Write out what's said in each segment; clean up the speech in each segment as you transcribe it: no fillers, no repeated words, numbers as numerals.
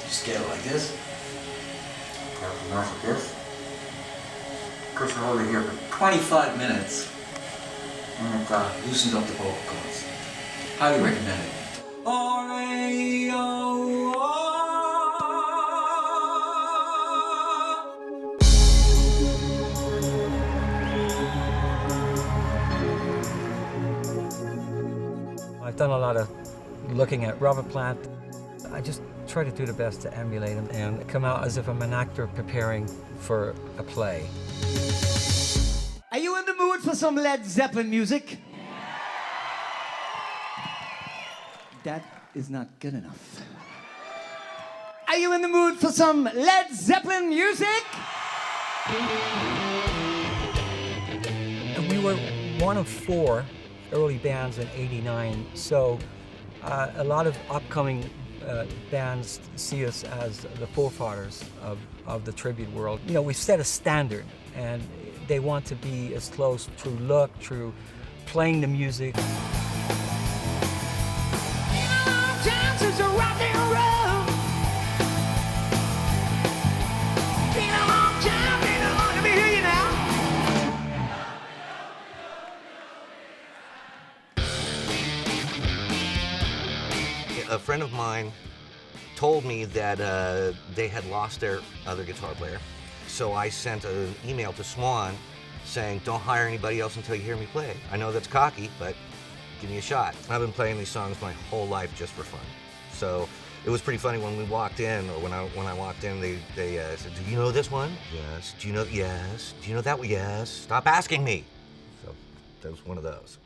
Just get it like this. Nice like this. Push it over here for 25 minutes. And it loosens up the vocal cords. Highly recommend it. I've done a lot of looking at Robert Plant. I just try to do the best to emulate him and come out as if I'm an actor preparing for a play. Are you in the mood for some Led Zeppelin music? That is not good enough. Are you in the mood for some Led Zeppelin music? And we were one of 4 early bands in '89, so a lot of upcoming bands see us as the forefathers of the tribute world. You know, we've set a standard, and they want to be as close through look, through playing the music. A friend of mine told me that they had lost their other guitar player. So I sent an email to Swan saying, don't hire anybody else until you hear me play. I know that's cocky, but give me a shot. I've been playing these songs my whole life just for fun. So it was pretty funny when we walked in, or when I walked in, they said, do you know this one? Yes. Do you know, yes. Do you know that one? Yes. Stop asking me. So that was one of those.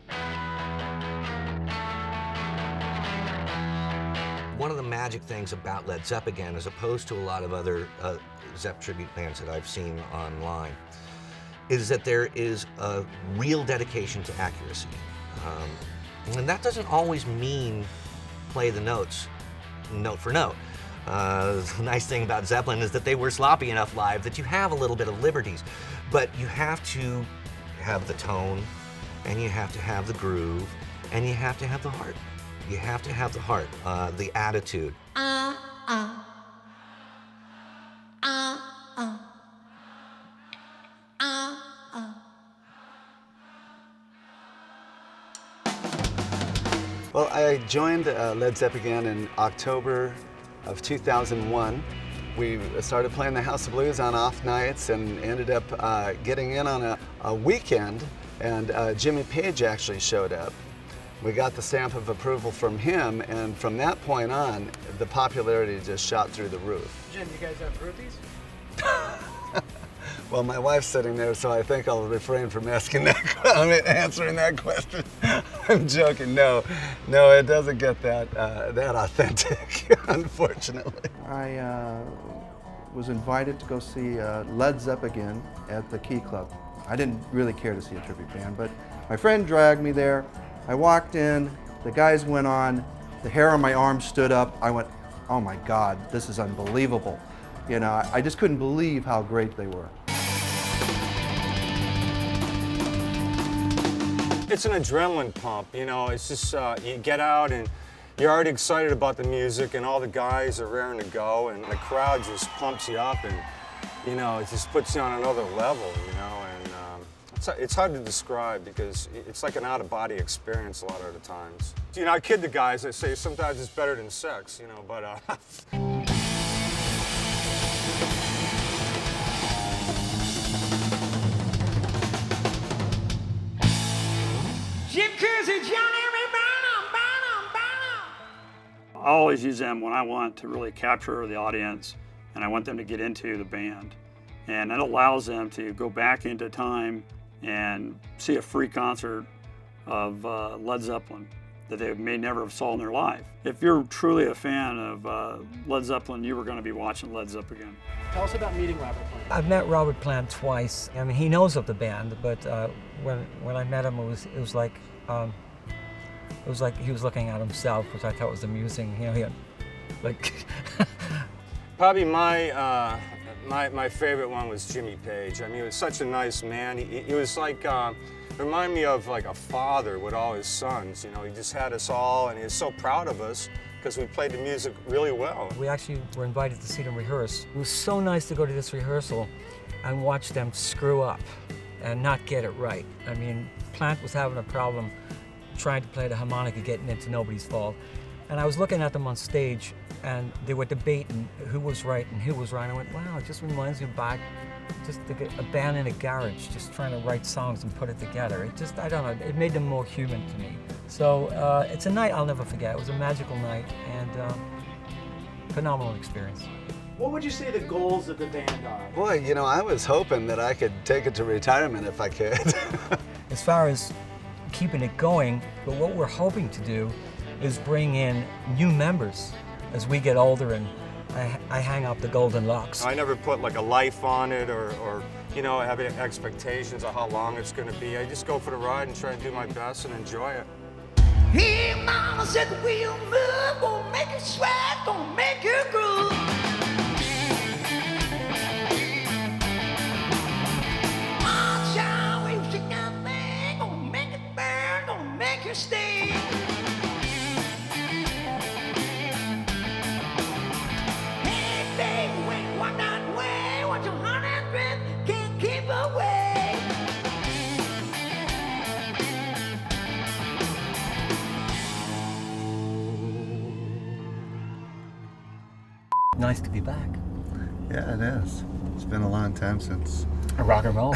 One of the magic things about Led Zepagain, as opposed to a lot of other Zepp tribute bands that I've seen online, is that there is a real dedication to accuracy. And that doesn't always mean play the notes note for note. The nice thing about Zeppelin is that they were sloppy enough live that you have a little bit of liberties, but you have to have the tone, and you have to have the groove, and you have to have the heart. You have to have the heart, the attitude. Well, I joined Led Zepagain in October of 2001. We started playing the House of Blues on off nights and ended up getting in on a weekend, and Jimmy Page actually showed up. We got the stamp of approval from him, and from that point on, the popularity just shot through the roof. Jim, you guys have groupies? Well, my wife's sitting there, so I think I'll refrain from answering that question. I'm joking. No, it doesn't get that authentic, unfortunately. I was invited to go see Led Zepagain at the Key Club. I didn't really care to see a tribute band, but my friend dragged me there. I walked in, the guys went on, the hair on my arm stood up. I went, oh my God, this is unbelievable. You know, I just couldn't believe how great they were. It's an adrenaline pump, you know, it's just, you get out and you're already excited about the music and all the guys are raring to go and the crowd just pumps you up and, you know, it just puts you on another level, you know, and it's hard to describe because it's like an out-of-body experience a lot of the times. You know, I kid the guys, I say sometimes it's better than sex, you know, but Jim Cursey, Johnny I always use them when I want to really capture the audience and I want them to get into the band. And it allows them to go back into time and see a free concert of Led Zeppelin that they may never have saw in their life. If you're truly a fan of Led Zeppelin, you were going to be watching Led Zepagain. Tell us about meeting Robert Plant. I've met Robert Plant twice. I mean, he knows of the band, but when I met him, it was like he was looking at himself, which I thought was amusing. You know, he had, like. Probably my favorite one was Jimmy Page. I mean, he was such a nice man. He was like, reminded me of like a father with all his sons. You know, he just had us all, and he was so proud of us because we played the music really well. We actually were invited to see them rehearse. It was so nice to go to this rehearsal and watch them screw up and not get it right. I mean, Plant was having a problem trying to play the harmonica, getting into Nobody's Fault. And I was looking at them on stage, and they were debating who was right and who was wrong. I went, wow, it just reminds me back, just a band in a garage, just trying to write songs and put it together. It just, I don't know, it made them more human to me. So it's a night I'll never forget. It was a magical night and phenomenal experience. What would you say the goals of the band are? Boy, you know, I was hoping that I could take it to retirement if I could. As far as keeping it going, but what we're hoping to do is bring in new members as we get older and I hang up the golden locks. I never put like a life on it or you know, have expectations of how long it's going to be. I just go for the ride and try and do my best and enjoy it. Hey, mama said the wheel move, gonna make you sweat, gonna make you groove. Oh, child, we shake that thing, gonna make it burn, gonna make you stay. Hey, baby, when you walk that way, what your heart and breath can't keep away. Nice to be back. Yeah, it is. It's been a long time since Rock and roll.